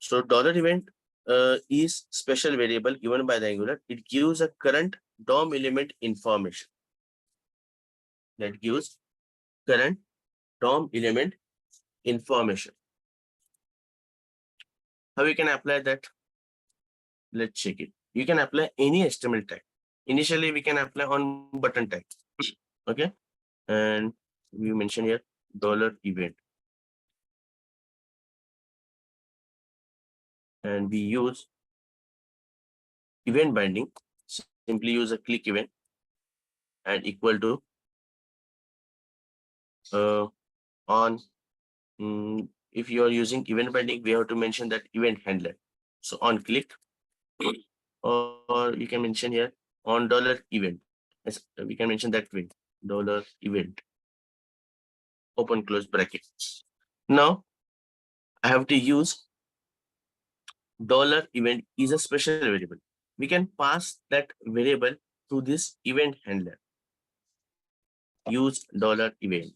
So $event is special variable given by the Angular. It gives a current DOM element information. That gives current DOM element information. How we can apply that? Let's check it. You can apply any HTML tag. Initially, we can apply on button tag. Okay. And we mention here $event. And we use event binding. Simply use a click event and equal to on if you are using event binding, we have to mention that event handler. So on click, or you can mention here on $event. Yes, we can mention that way, $event, open close brackets. Now I have to use $event is a special variable. We can pass that variable to this event handler. Use $event.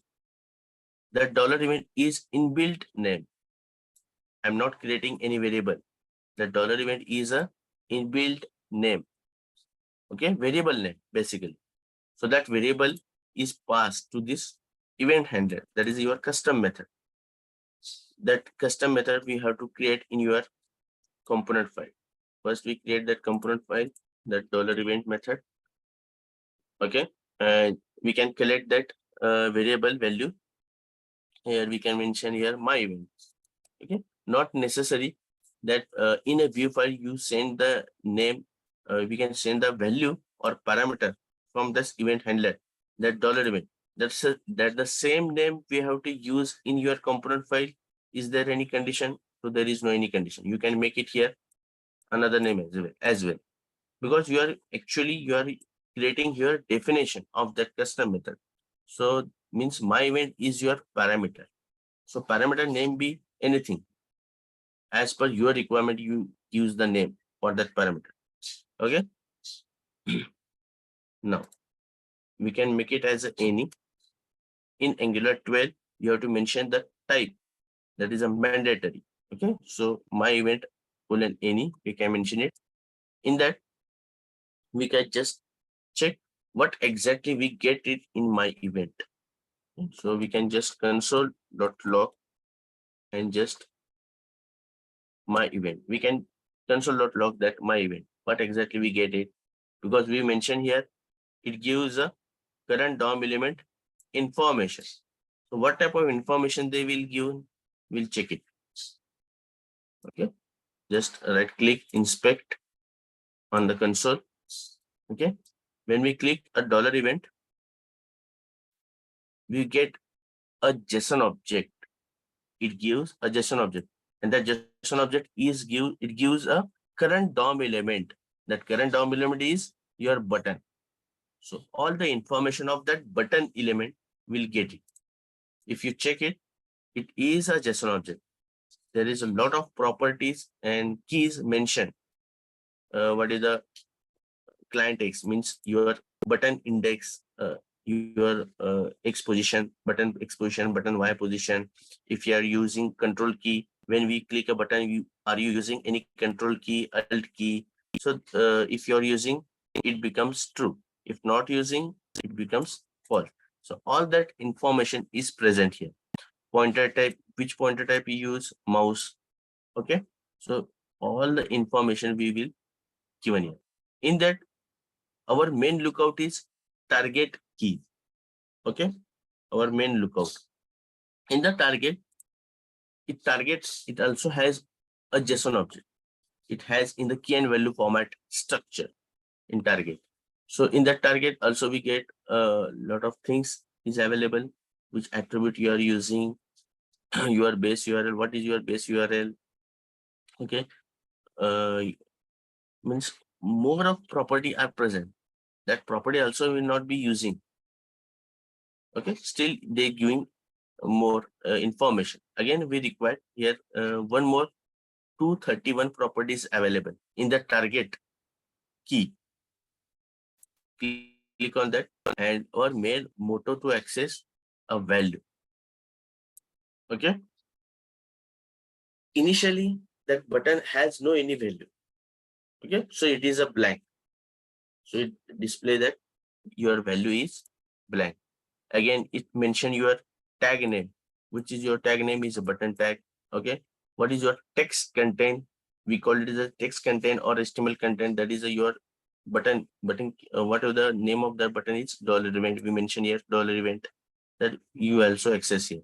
That $event is inbuilt name. I'm not creating any variable. The $event is a inbuilt name. Okay, variable name basically. So that variable is passed to this event handler. That is your custom method. That custom method we have to create in your component file. First, we create that component file, that $event method. Okay, and we can collect that variable value. Here we can mention here my event. Okay, not necessary that in a view file you send the name. We can send the value or parameter from this event handler, that $event. That the same name we have to use in your component file. Is there any condition? So there is no any condition. You can make it here another name as well, because you are creating your definition of that custom method. So means my event is your parameter. So parameter name be anything. As per your requirement, you use the name for that parameter. Okay. Now we can make it as any. In Angular 12, you have to mention the type. That is a mandatory. Okay. So my event any, we can mention it. In that, we can just check what exactly we get it in my event. So we can just console.log and just my event. We can console.log that my event. What exactly we get it? Because we mentioned here, it gives a current DOM element information. So what type of information they will give? We'll check it. Okay. Just right click, inspect on the console. Okay. When we click a $event, we get a JSON object. It gives a JSON object, and that JSON object gives a current DOM element. That current DOM element is your button. So all the information of that button element will get it. If you check it, it is a JSON object. There is a lot of properties and keys mentioned. What is the client X? Means your button index, your X position, button X position, button Y position. If you are using control key, when we click a button, are you using any control key, alt key? So if you're using, it becomes true. If not using, it becomes false. So all that information is present here. Pointer type, which pointer type you use, mouse. Okay. So all the information we will given here. In that, our main lookout is target key. Okay. Our main lookout. In the target, it also has a JSON object. It has in the key and value format structure in target. So in that target also we get a lot of things is available, which attribute you are using, your base URL, what is your base URL. Okay. Means more of property are present. That property also will not be using. Okay. Still they giving more information. Again, we require here one more 231 properties available in the target key. Click on that, and our main motto to access a value. Okay. Initially, that button has no any value. Okay, so it is a blank. So it display that your value is blank. Again, it mention your tag name, which is your tag name is a button tag. Okay, what is your text content? We call it as a text content or HTML content. That is your button. Whatever the name of that button is, $event. We mention here $event that you also access here.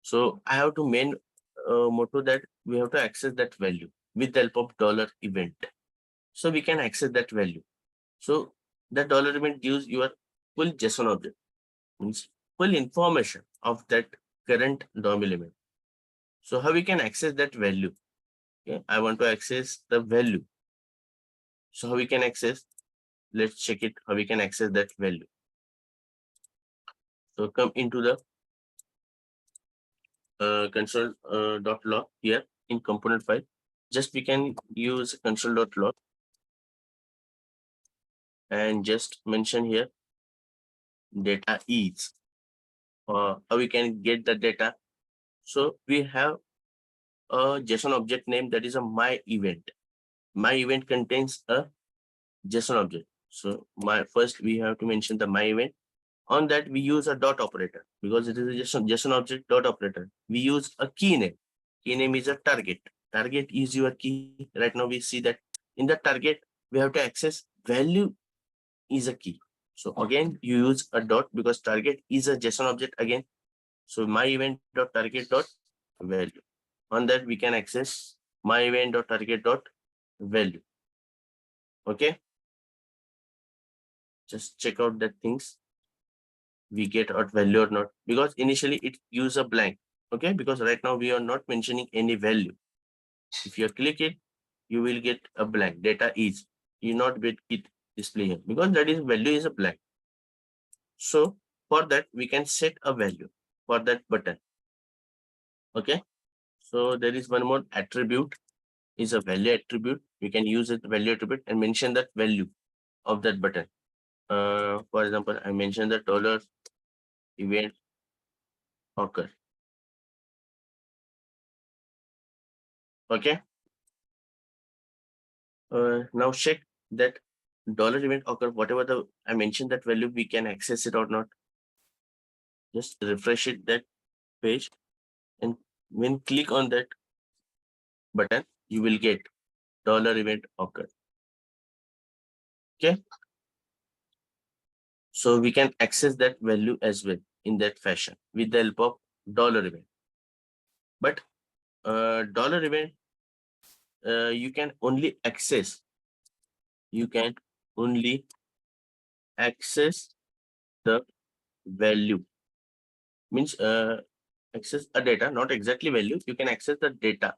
So I have to main motto that we have to access that value with the help of $event. So we can access that value. So that $event gives your full JSON object, means full information of that current DOM element. So how we can access that value? Okay, I want to access the value. So how we can access? Let's check it. How we can access that value? So come into the console.log here in component file. Just we can use console.log and just mention here data is. How we can get the data? So we have a JSON object name that is a my event. My event contains a JSON object. So first we have to mention the my event. On that we use a dot operator because it is a JSON object dot operator. We use a key name. Key name is a target. Target is your key. Right now we see that in the target we have to access value is a key. So again you use a dot because target is a JSON object again. So my event dot target dot value. On that we can access my event dot target dot value. Okay. Just check out that things we get out value or not, because initially it use a blank. Okay, because right now we are not mentioning any value. If you click it, you will get a blank. Data is, you not get it display here because that is value is a blank. So for that we can set a value for that button. Okay, so there is one more attribute, is a value attribute. We can use it value attribute and mention that value of that button. For example, I mentioned the $event occur. Okay. Now check that $event occur, whatever the I mentioned that value, we can access it or not. Just refresh it that page, and when click on that button, you will get $event occur. Okay. So we can access that value as well in that fashion with the help of $event. But $event you can only access the value, means access a data, not exactly value. You can access the data.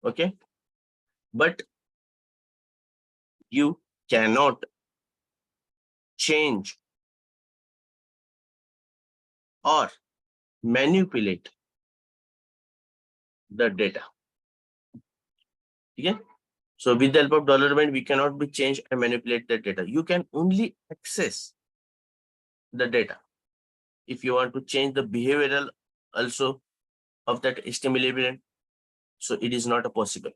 Okay, but you cannot change or manipulate the data. Okay, so with the help of $event, we cannot be changed and manipulate the data. You can only access the data. If you want to change the behavioral also of that HTML element, so it is not possible.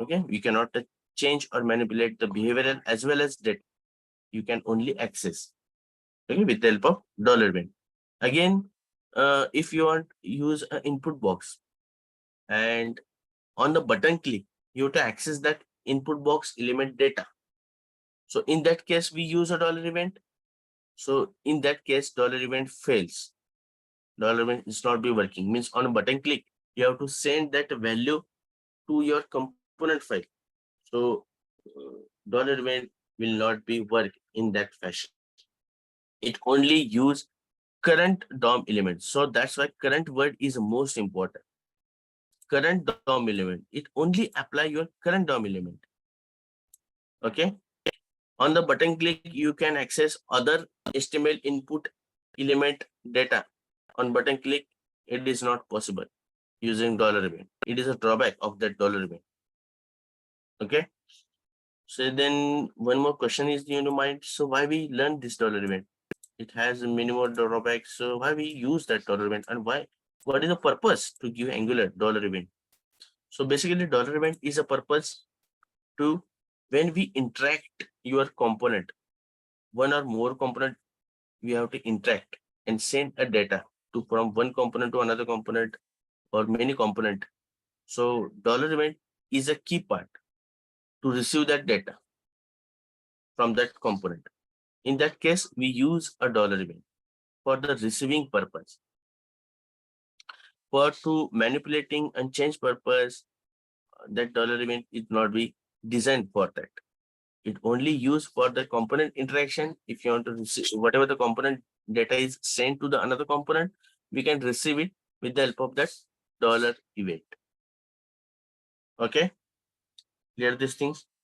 Okay, we cannot change or manipulate the behavioral as well as data. You can only access, okay, with the help of $event. Again, if you want use an input box and on the button click, you have to access that input box element data. So in that case, we use a $event. So in that case, $event fails. $event is not be working. Means on a button click, you have to send that value to your component file. So $event will not be work in that fashion. It only use current DOM element. So that's why current word is most important. Current DOM element. It only apply your current DOM element. Okay. On the button click, you can access other HTML input element data. On button click, it is not possible using $event. It is a drawback of that $event. Okay. So then one more question is in your mind. So why we learn this $event? It has a minimal drawbacks. So why we use that $event, and why? What is the purpose to give Angular $event? So basically dollar event is a purpose to when we interact your component, one or more component, we have to interact and send a data to from one component to another component or many component. So dollar event is a key part to receive that data from that component. In that case, we use a dollar event for the receiving purpose. For to manipulating and change purpose, that dollar event is not be designed for that. It only used for the component interaction. If you want to receive whatever the component data is sent to the another component, we can receive it with the help of that dollar event. Okay, clear these things.